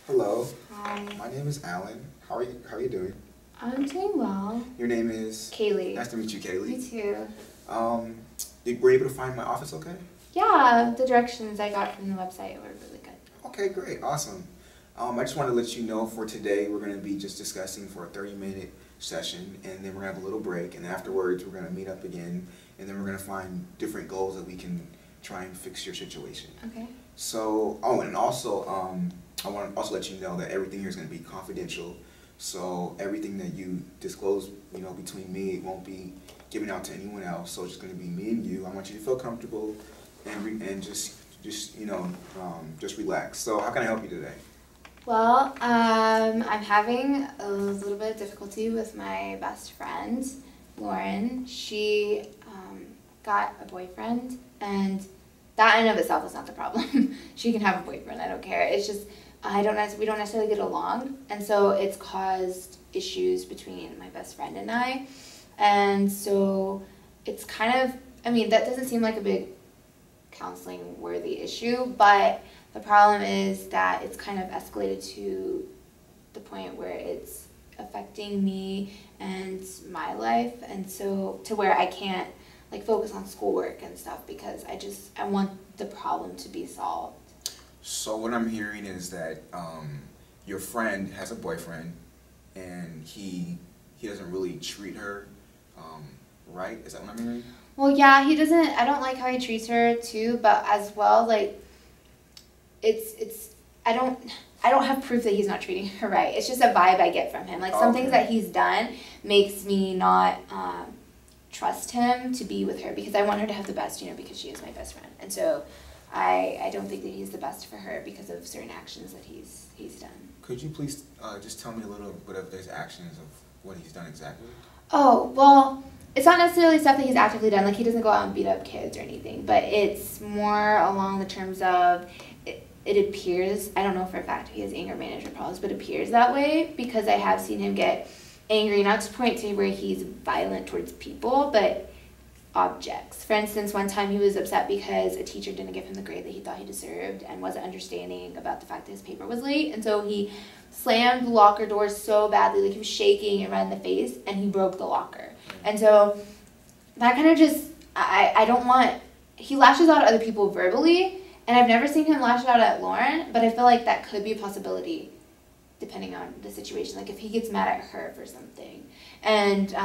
Hello. Hi. My name is Alan. How are you doing? I'm doing well. Your name is? Kaylee. Nice to meet you, Kaylee. Me too. Were you able to find my office okay? Yeah, the directions I got from the website were really good. Okay, great. Awesome. I just want to let you know for today we're going to be just discussing for a 30-minute session, and then we're going to have a little break, and afterwards we're going to meet up again, and then we're going to find different goals that we can try and fix your situation. Okay. So, and also, I want to also let you know that everything here is going to be confidential. So everything that you disclose, between me, it won't be given out to anyone else. So it's just going to be me and you. I want you to feel comfortable and just relax. So how can I help you today? Well, I'm having a little bit of difficulty with my best friend, Lauren. She got a boyfriend, and that in and of itself is not the problem. She can have a boyfriend, I don't care. It's just we don't necessarily get along, and so it's caused issues between my best friend and I. And so it's kind of, that doesn't seem like a big counseling worthy issue, but the problem is that it's kind of escalated to the point where it's affecting me and my life, and so to where I can't focus on schoolwork and stuff because I want the problem to be solved. So what I'm hearing is that your friend has a boyfriend, and he doesn't really treat her right? Is that what I'm hearing? Well, yeah, he doesn't. I don't like how he treats her too, but as well, I don't have proof that he's not treating her right. It's just a vibe I get from him. Some things that he's done makes me not trust him to be with her because I want her to have the best, because she is my best friend. And so I don't think that he's the best for her because of certain actions that he's done. Could you please just tell me a little bit of his actions of what he's done exactly? Oh, well, it's not necessarily stuff that he's actively done. He doesn't go out and beat up kids or anything, but it's more along the terms of it appears, I don't know for a fact if he has anger management problems, but it appears that way because I have seen him get angry, not to the point to where he's violent towards people, but objects. For instance, one time he was upset because a teacher didn't give him the grade that he thought he deserved and wasn't understanding about the fact that his paper was late, and so he slammed the locker door so badly, he was shaking and red in the face, and he broke the locker. And so that kind of just, I don't want, he lashes out at other people verbally, and I've never seen him lash out at Lauren, but I feel like that could be a possibility depending on the situation, if he gets mad at her for something. And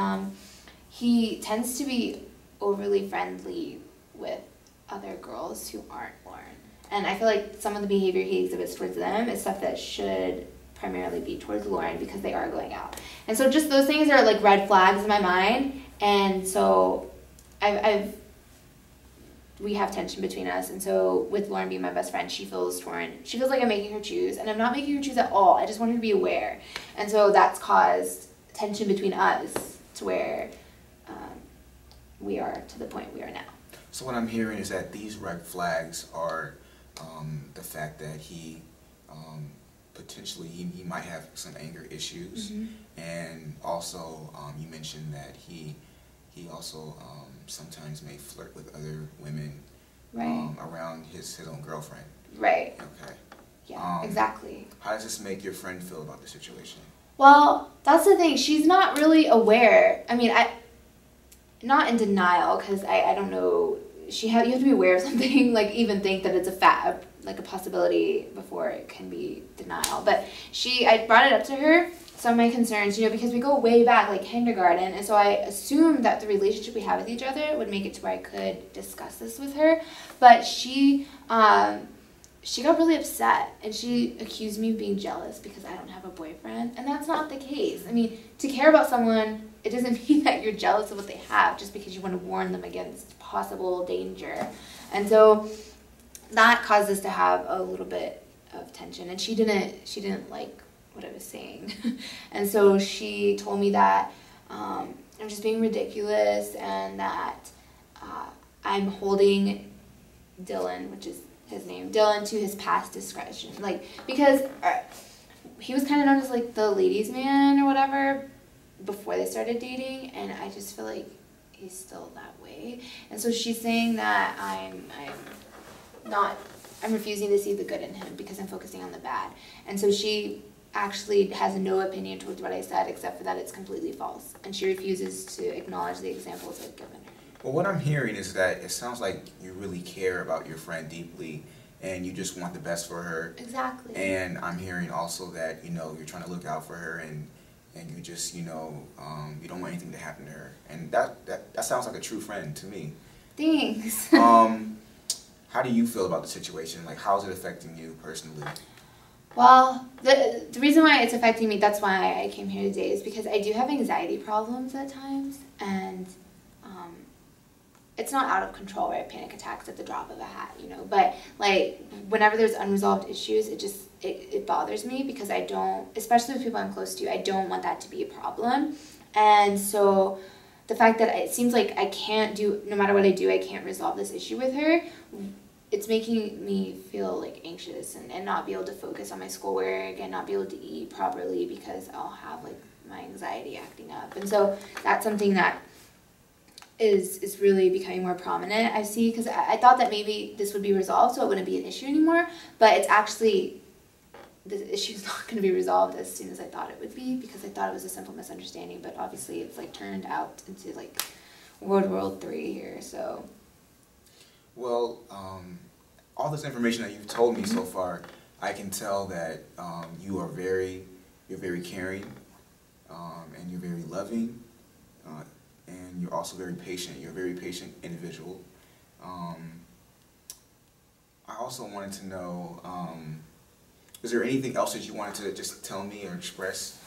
he tends to be overly friendly with other girls who aren't Lauren. And I feel like some of the behavior he exhibits towards them is stuff that should primarily be towards Lauren because they are going out. And so just those things are red flags in my mind. And so we have tension between us. And so with Lauren being my best friend, she feels torn. She feels like I'm making her choose, and I'm not making her choose at all. I just want her to be aware. And so that's caused tension between us to where we are to the point we are now. So what I'm hearing is that these red flags are the fact that he potentially he might have some anger issues, and also you mentioned that he also sometimes may flirt with other women around his own girlfriend. Right. Okay. Yeah, exactly. How does this make your friend feel about the situation? Well, that's the thing. She's not really aware. Not in denial, because I don't know. You have to be aware of something, even think that it's a possibility before it can be denial. But I brought it up to her, some of my concerns, because we go way back, kindergarten, and so I assumed that the relationship we have with each other would make it to where I could discuss this with her. But she got really upset, and she accused me of being jealous because I don't have a boyfriend, and that's not the case. To care about someone, it doesn't mean that you're jealous of what they have just because you want to warn them against possible danger. And so that caused us to have a little bit of tension, and she didn't like what I was saying. And so she told me that I'm just being ridiculous and that I'm holding Dylan, which is his name, Dylan, to his past discretion. Because he was kind of known as the ladies' man or whatever before they started dating, and I just feel like he's still that way. And so she's saying that I'm not I'm refusing to see the good in him because I'm focusing on the bad. And so she actually has no opinion towards what I said except for that it's completely false. And she refuses to acknowledge the examples I've given her. Well, what I'm hearing is that it sounds like you really care about your friend deeply and you just want the best for her. Exactly. And I'm hearing also that, you know, you're trying to look out for her and you just, you know, you don't want anything to happen to her. And that sounds like a true friend to me. Thanks. How do you feel about the situation? Like, how is it affecting you personally? Well, the reason why it's affecting me, that's why I came here today, is because I do have anxiety problems at times, and it's not out of control, right? Panic attacks at the drop of a hat, you know, but like whenever there's unresolved issues, it bothers me because I don't, especially with people I'm close to, I don't want that to be a problem. And so the fact that it seems like I can't do, no matter what I do, I can't resolve this issue with her, it's making me feel like anxious and not be able to focus on my schoolwork and not be able to eat properly because I'll have like my anxiety acting up. And so that's something that is really becoming more prominent, I see, because I thought that maybe this would be resolved so it wouldn't be an issue anymore, but it's actually, the issue's not going to be resolved as soon as I thought it would be because I thought it was a simple misunderstanding, but obviously it's like turned out into like World War III here, so. Well, all this information that you've told me so far, I can tell that you're very caring, and you're very loving, and you're also very patient. You're a very patient individual. I also wanted to know, is there anything else that you wanted to just tell me or express?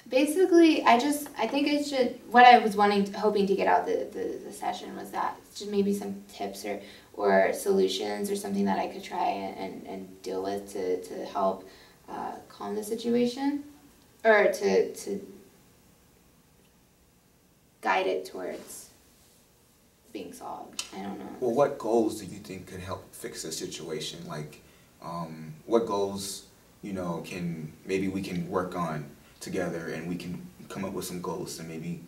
Basically, I think it should, what I was hoping to get out the session was that just maybe some tips or solutions or something that I could try and deal with to help calm the situation or to guide it towards being solved. I don't know. Well, what goals do you think could help fix the situation? Like, what goals, you know, maybe we can work on together and we can come up with some goals to maybe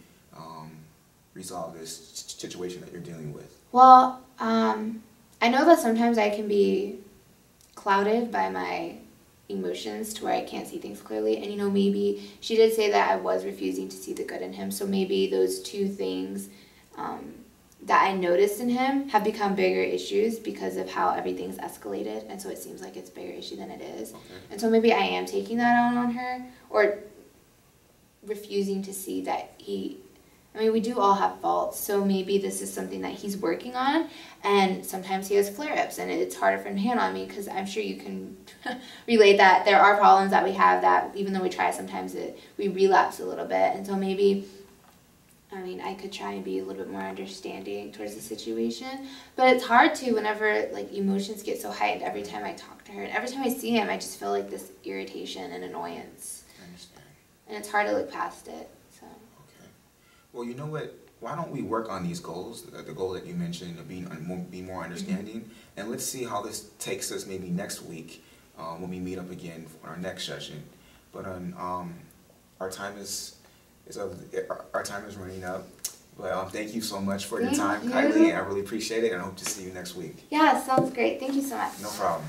resolve this situation that you're dealing with? Well, I know that sometimes I can be clouded by my emotions to where I can't see things clearly, and you know, maybe she did say that I was refusing to see the good in him, so maybe those two things that I noticed in him have become bigger issues because of how everything's escalated, and so it seems like it's a bigger issue than it is. Okay. And so maybe I am taking that out on her, or refusing to see that I mean, we do all have faults, so maybe this is something that he's working on, and sometimes he has flare-ups, and it's harder for him to handle. I mean, because I'm sure you can relate that there are problems that we have that even though we try, sometimes we relapse a little bit, and so maybe, I mean, I could try and be a little bit more understanding towards the situation, but it's hard to whenever, like, emotions get so heightened every time I talk to her, and every time I see him, I just feel like this irritation and annoyance. I understand. And it's hard to look past it. Well, you know what? Why don't we work on these goals, the goal that you mentioned of be more understanding, and let's see how this takes us maybe next week when we meet up again for our next session. But our time is running up. But thank you so much for your time, Kylie. I really appreciate it, and I hope to see you next week. Yeah, sounds great. Thank you so much. No problem.